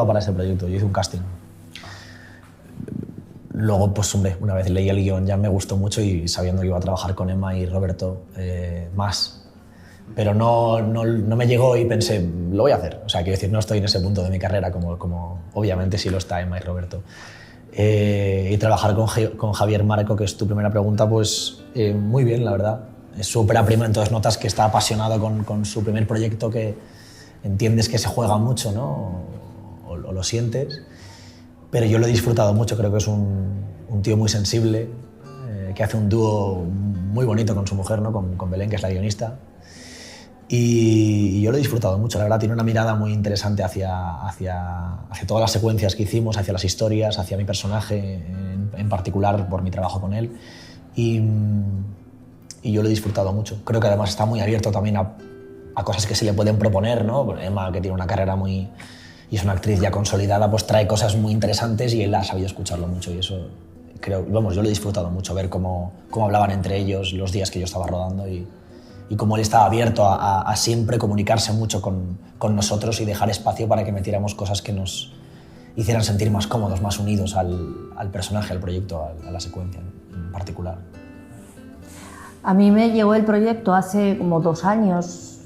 prueba para ese proyecto, yo hice un casting. Luego, pues hombre, una vez leí el guión ya me gustó mucho y sabiendo que iba a trabajar con Emma y Roberto más. Pero no me llegó y pensé, lo voy a hacer. O sea, quiero decir, no estoy en ese punto de mi carrera como obviamente sí lo está Emma y Roberto. Y trabajar con Javier Marco, que es tu primera pregunta, pues muy bien, la verdad. Es su ópera prima, entonces notas que está apasionado con su primer proyecto, que entiendes que se juega mucho, ¿no? O lo sientes. Pero yo lo he disfrutado mucho, creo que es un tío muy sensible, que hace un dúo muy bonito con su mujer, ¿no? Con Belén, que es la guionista. Y yo lo he disfrutado mucho, la verdad. Tiene una mirada muy interesante hacia todas las secuencias que hicimos, hacia las historias, hacia mi personaje en particular, por mi trabajo con él. Y yo lo he disfrutado mucho. Creo que además está muy abierto también a cosas que se le pueden proponer, ¿no? Emma, que tiene una carrera muy... y es una actriz ya consolidada, pues trae cosas muy interesantes y él ha sabido escucharlo mucho y eso creo, vamos, yo lo he disfrutado mucho, ver cómo hablaban entre ellos los días que yo estaba rodando y cómo él estaba abierto a siempre comunicarse mucho con nosotros y dejar espacio para que metiéramos cosas que nos hicieran sentir más cómodos, más unidos al personaje, al proyecto, a la secuencia en particular. A mí me llegó el proyecto hace como 2 años,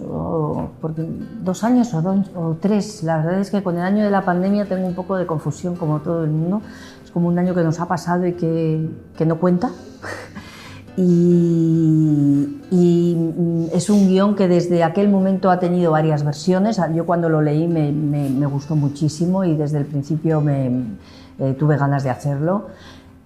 porque 2 años o 3. La verdad es que con el año de la pandemia tengo un poco de confusión, como todo el mundo. Es como un año que nos ha pasado y que no cuenta. Y es un guión que desde aquel momento ha tenido varias versiones. Yo cuando lo leí me gustó muchísimo y desde el principio tuve ganas de hacerlo.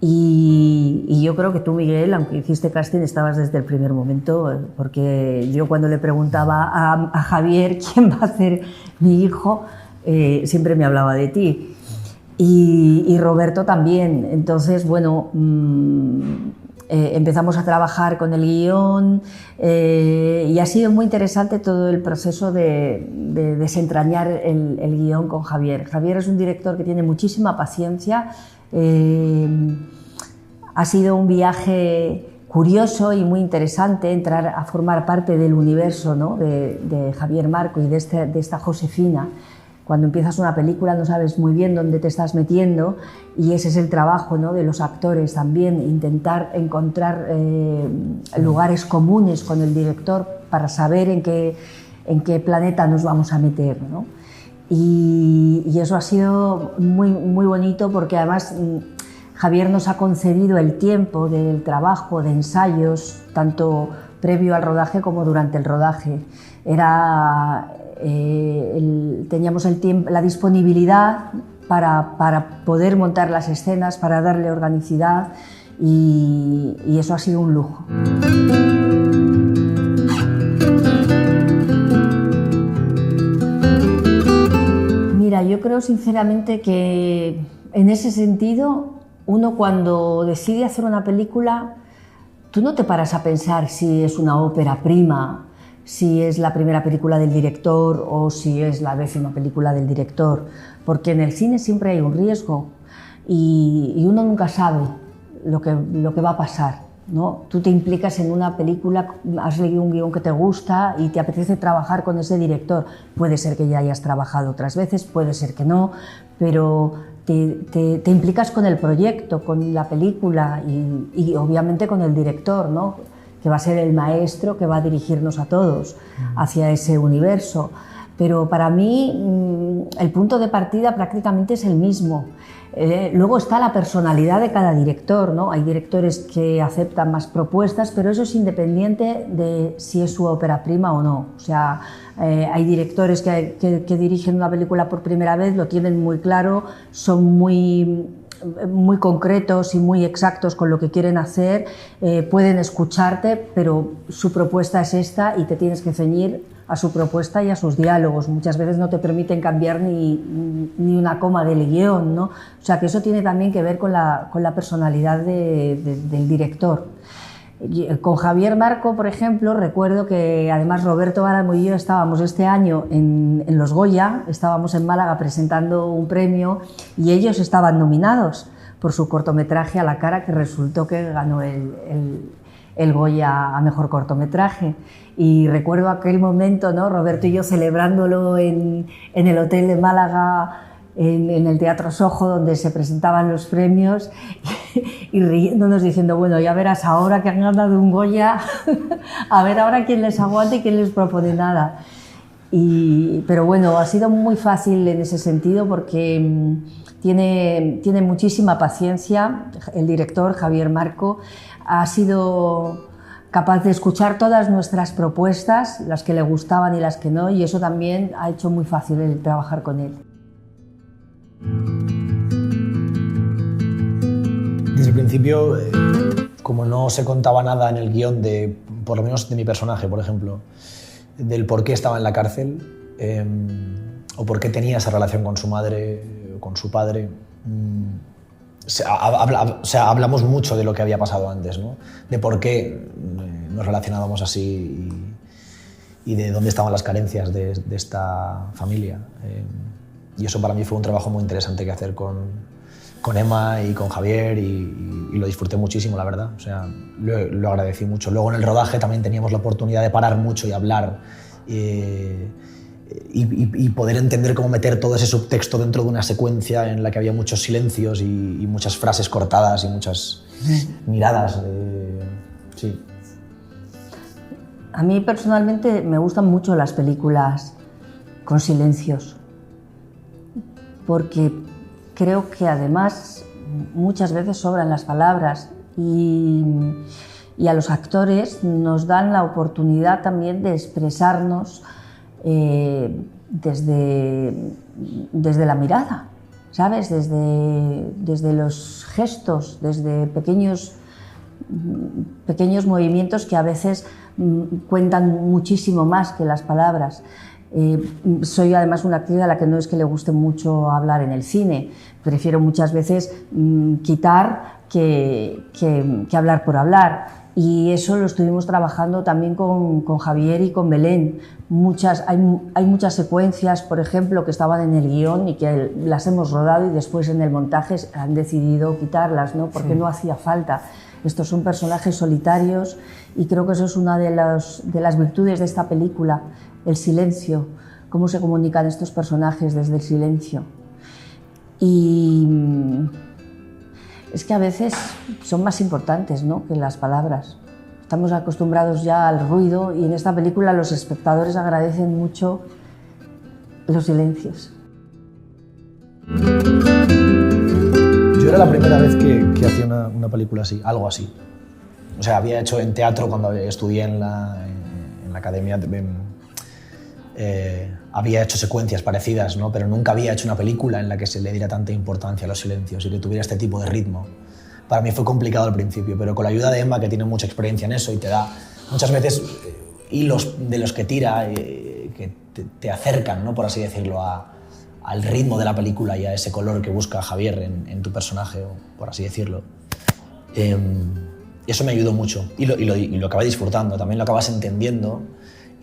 Y yo creo que tú, Miguel, aunque hiciste casting, estabas desde el primer momento, porque yo cuando le preguntaba a Javier quién va a ser mi hijo, siempre me hablaba de ti. Y Roberto también. Entonces, bueno, empezamos a trabajar con el guión y ha sido muy interesante todo el proceso de desentrañar el guión con Javier. Javier es un director que tiene muchísima paciencia. Ha sido un viaje curioso y muy interesante entrar a formar parte del universo, ¿no? de Javier Marco y de esta Josefina. Cuando empiezas una película no sabes muy bien dónde te estás metiendo y ese es el trabajo, ¿no? de los actores también, intentar encontrar lugares comunes con el director para saber en qué planeta nos vamos a meter, ¿no? Y eso ha sido muy, muy bonito porque además Javier nos ha concedido el tiempo del trabajo, de ensayos, tanto previo al rodaje como durante el rodaje. Teníamos el tiempo, la disponibilidad para poder montar las escenas, para darle organicidad y eso ha sido un lujo. Mira, yo creo sinceramente que en ese sentido uno cuando decide hacer una película, tú no te paras a pensar si es una ópera prima, si es la primera película del director o si es la 10ª película del director, porque en el cine siempre hay un riesgo y uno nunca sabe lo que va a pasar, ¿no? Tú te implicas en una película, has leído un guión que te gusta y te apetece trabajar con ese director. Puede ser que ya hayas trabajado otras veces, puede ser que no, pero te implicas con el proyecto, con la película y obviamente con el director, ¿no? que va a ser el maestro que va a dirigirnos a todos hacia ese universo. Pero para mí el punto de partida prácticamente es el mismo. Luego está la personalidad de cada director, ¿no? Hay directores que aceptan más propuestas, pero eso es independiente de si es su ópera prima o no. O sea, hay directores que dirigen una película por primera vez, lo tienen muy claro, son muy concretos y muy exactos con lo que quieren hacer, pueden escucharte, pero su propuesta es esta y te tienes que ceñir a su propuesta y a sus diálogos. Muchas veces no te permiten cambiar ni una coma del guión, ¿no? O sea que eso tiene también que ver con la personalidad del director. Con Javier Marco, por ejemplo, recuerdo que además Roberto Álamo y yo estábamos este año en los Goya, estábamos en Málaga presentando un premio y ellos estaban nominados por su cortometraje A la cara, que resultó que ganó el Goya a mejor cortometraje. Y recuerdo aquel momento, ¿no? Roberto y yo celebrándolo en el hotel de Málaga, en el Teatro Sojo, donde se presentaban los premios, y riéndonos diciendo, bueno, ya verás ahora que han ganado un Goya, a ver ahora quién les aguanta y quién les propone nada. Pero bueno, ha sido muy fácil en ese sentido porque tiene muchísima paciencia. El director, Javier Marco, ha sido capaz de escuchar todas nuestras propuestas, las que le gustaban y las que no, y eso también ha hecho muy fácil el trabajar con él. Desde el principio, como no se contaba nada en el guión, por lo menos de mi personaje, por ejemplo, del por qué estaba en la cárcel o por qué tenía esa relación con su madre o con su padre, hablamos mucho de lo que había pasado antes, ¿no? De por qué nos relacionábamos así y de dónde estaban las carencias de esta familia. Y eso para mí fue un trabajo muy interesante que hacer con Emma y con Javier y lo disfruté muchísimo, la verdad. O sea, lo agradecí mucho. Luego en el rodaje también teníamos la oportunidad de parar mucho y hablar y poder entender cómo meter todo ese subtexto dentro de una secuencia en la que había muchos silencios y muchas frases cortadas y muchas miradas. Sí. A mí personalmente me gustan mucho las películas con silencios, porque creo que además muchas veces sobran las palabras y a los actores nos dan la oportunidad también de expresarnos desde la mirada, ¿sabes? Desde los gestos, desde pequeños movimientos que a veces cuentan muchísimo más que las palabras. Soy además una actriz a la que no es que le guste mucho hablar en el cine. Prefiero muchas veces quitar que hablar por hablar. Y eso lo estuvimos trabajando también con Javier y con Belén. Hay muchas secuencias, por ejemplo, que estaban en el guión y que las hemos rodado y después en el montaje han decidido quitarlas, ¿no? Porque no hacía falta. Estos son personajes solitarios y creo que eso es una de las virtudes de esta película, el silencio, cómo se comunican estos personajes desde el silencio. Y es que a veces son más importantes, ¿no?, que las palabras. Estamos acostumbrados ya al ruido y en esta película los espectadores agradecen mucho los silencios. Yo era la primera vez que hacía una película así, algo así. O sea, había hecho en teatro cuando estudié en la academia. Había hecho secuencias parecidas, ¿no? Pero nunca había hecho una película en la que se le diera tanta importancia a los silencios y que tuviera este tipo de ritmo. Para mí fue complicado al principio, pero con la ayuda de Emma, que tiene mucha experiencia en eso y te da muchas veces hilos de los que tira que te acercan, ¿no?, por así decirlo, al ritmo de la película y a ese color que busca Javier en tu personaje, o por así decirlo. Eso me ayudó mucho y lo acabé disfrutando, también lo acabas entendiendo.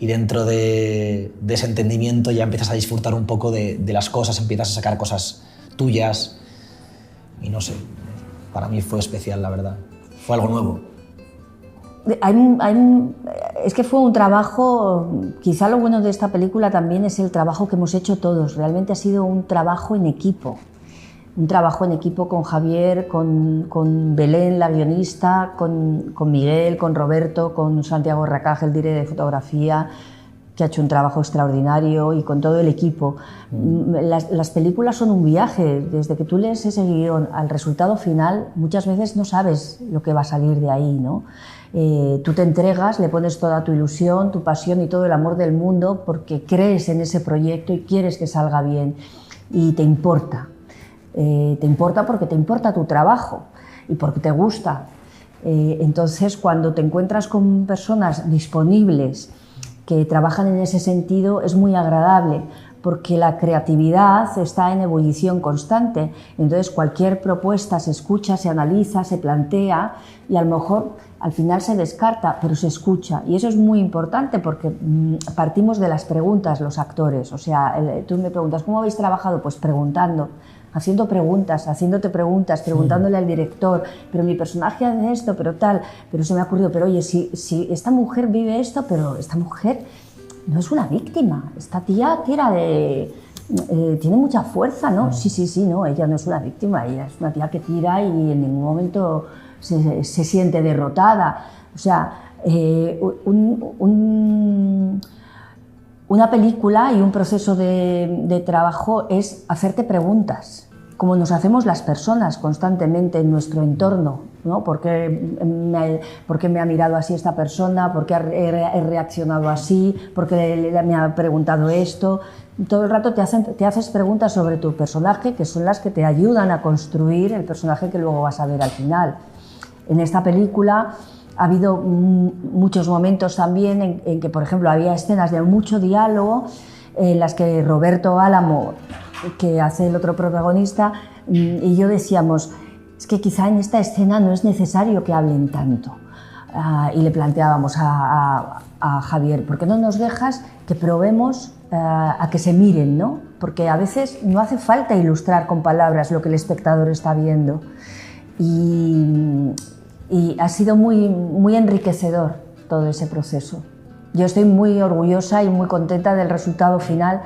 Y dentro de ese entendimiento ya empiezas a disfrutar un poco de las cosas, empiezas a sacar cosas tuyas y no sé, para mí fue especial, la verdad. Fue algo nuevo. Es que fue un trabajo, quizá lo bueno de esta película también es el trabajo que hemos hecho todos. Realmente ha sido un trabajo en equipo. Un trabajo en equipo con Javier, con Belén, la guionista, con Miguel, con Roberto, con Santiago Racaje, el director de fotografía, que ha hecho un trabajo extraordinario, y con todo el equipo. Las películas son un viaje. Desde que tú lees ese guión al resultado final, muchas veces no sabes lo que va a salir de ahí, ¿no? Tú te entregas, le pones toda tu ilusión, tu pasión y todo el amor del mundo porque crees en ese proyecto y quieres que salga bien y te importa. Te importa porque te importa tu trabajo y porque te gusta. Entonces, cuando te encuentras con personas disponibles que trabajan en ese sentido, es muy agradable, porque la creatividad está en ebullición constante. Entonces, cualquier propuesta se escucha, se analiza, se plantea y a lo mejor al final se descarta, pero se escucha. Y eso es muy importante porque partimos de las preguntas los actores. O sea, tú me preguntas, ¿cómo habéis trabajado? Pues preguntando. Haciendo preguntas, haciéndote preguntas, preguntándole al director, pero mi personaje hace esto, pero tal, pero se me ha ocurrido, pero oye, si esta mujer vive esto, pero esta mujer no es una víctima, esta tía tira de tiene mucha fuerza, ¿no? Sí, no, ella no es una víctima, ella es una tía que tira y en ningún momento se siente derrotada. O sea, una película y un proceso de trabajo es hacerte preguntas, como nos hacemos las personas constantemente en nuestro entorno, ¿no? ¿Por qué me ha mirado así esta persona? ¿Por qué he reaccionado así? ¿Por qué me ha preguntado esto? Todo el rato te haces preguntas sobre tu personaje, que son las que te ayudan a construir el personaje que luego vas a ver al final. En esta película ha habido muchos momentos también en que, por ejemplo, había escenas de mucho diálogo en las que Roberto Álamo, que hace el otro protagonista, y yo decíamos, es que quizá en esta escena no es necesario que hablen tanto. Y le planteábamos a Javier, ¿por qué no nos dejas que probemos a que se miren, ¿no? Porque a veces no hace falta ilustrar con palabras lo que el espectador está viendo. Y ha sido muy enriquecedor todo ese proceso. Yo estoy muy orgullosa y muy contenta del resultado final,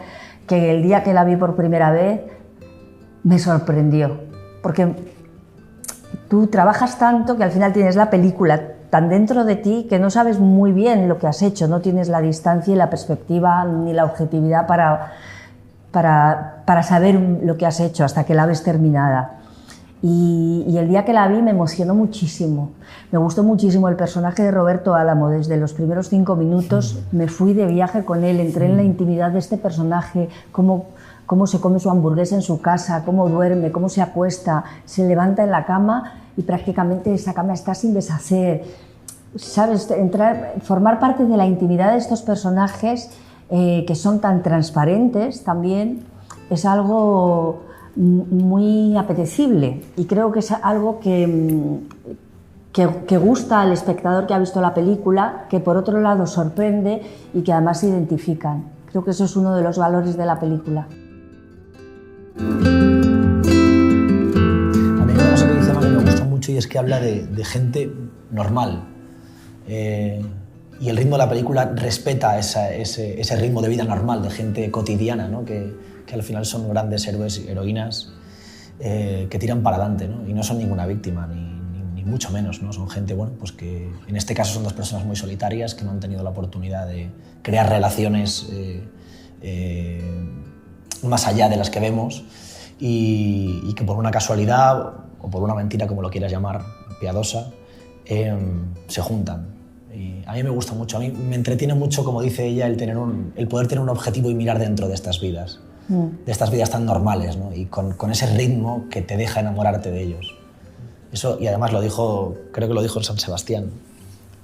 que el día que la vi por primera vez me sorprendió, porque tú trabajas tanto que al final tienes la película tan dentro de ti que no sabes muy bien lo que has hecho, no tienes la distancia y la perspectiva ni la objetividad para saber lo que has hecho hasta que la ves terminada. Y el día que la vi me emocionó muchísimo. Me gustó muchísimo el personaje de Roberto Álamo. Desde los primeros 5 minutos me fui de viaje con él, entré en la intimidad de este personaje, cómo se come su hamburguesa en su casa, cómo duerme, cómo se acuesta, se levanta en la cama y prácticamente esa cama está sin deshacer. ¿Sabes? Formar parte de la intimidad de estos personajes que son tan transparentes también es algo muy apetecible, y creo que es algo que gusta al espectador que ha visto la película, que por otro lado sorprende y que además se identifican. Creo que eso es uno de los valores de la película. A mí hay una cosa que dice Emma que me gusta mucho, y es que habla de gente normal. Y el ritmo de la película respeta ese ritmo de vida normal, de gente cotidiana, ¿no? que al final son grandes héroes y heroínas que tiran para adelante, ¿no? Y no son ninguna víctima, ni mucho menos, ¿no? Son gente, bueno, pues que en este caso son 2 personas muy solitarias que no han tenido la oportunidad de crear relaciones más allá de las que vemos, y que por una casualidad o por una mentira, como lo quieras llamar, piadosa, se juntan. Y a mí me gusta mucho, a mí me entretiene mucho, como dice ella, el poder tener un objetivo y mirar dentro de estas vidas, de estas vidas tan normales, ¿no? Y con ese ritmo que te deja enamorarte de ellos. Eso, y además creo que lo dijo en San Sebastián,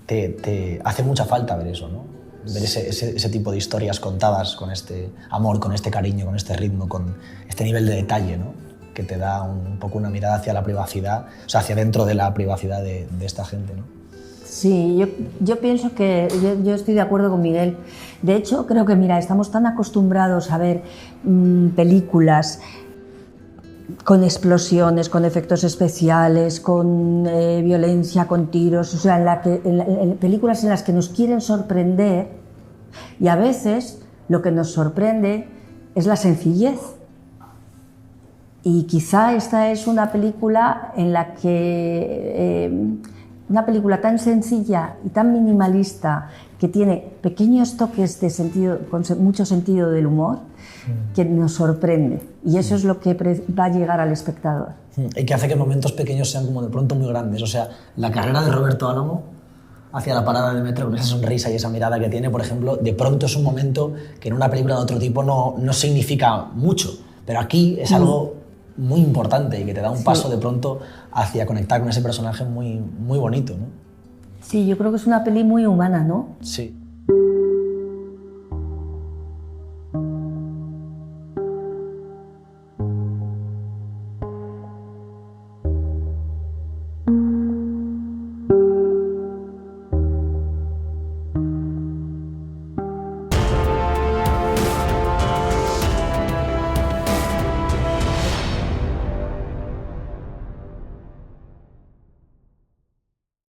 te hace mucha falta ver eso, ¿no? Ver ese tipo de historias contadas con este amor, con este cariño, con este ritmo, con este nivel de detalle, ¿no? Que te da un poco una mirada hacia la privacidad, o sea, hacia dentro de la privacidad de esta gente, ¿no? Sí, yo pienso que yo estoy de acuerdo con Miguel. De hecho, creo que, mira, estamos tan acostumbrados a ver películas con explosiones, con efectos especiales, con violencia, con tiros, o sea, películas en las que nos quieren sorprender, y a veces lo que nos sorprende es la sencillez. Y quizá esta es una película en la que una película tan sencilla y tan minimalista, que tiene pequeños toques de sentido, con mucho sentido del humor, que nos sorprende. Y eso es lo que va a llegar al espectador. Y que hace que momentos pequeños sean como de pronto muy grandes. O sea, la carrera de Roberto Álamo hacia la parada de metro, con esa sonrisa y esa mirada que tiene, por ejemplo, de pronto es un momento que en una película de otro tipo no significa mucho. Pero aquí es algo muy importante y que te da un paso de pronto hacia conectar con ese personaje muy, muy bonito, ¿no? Sí, yo creo que es una peli muy humana, ¿no? Sí.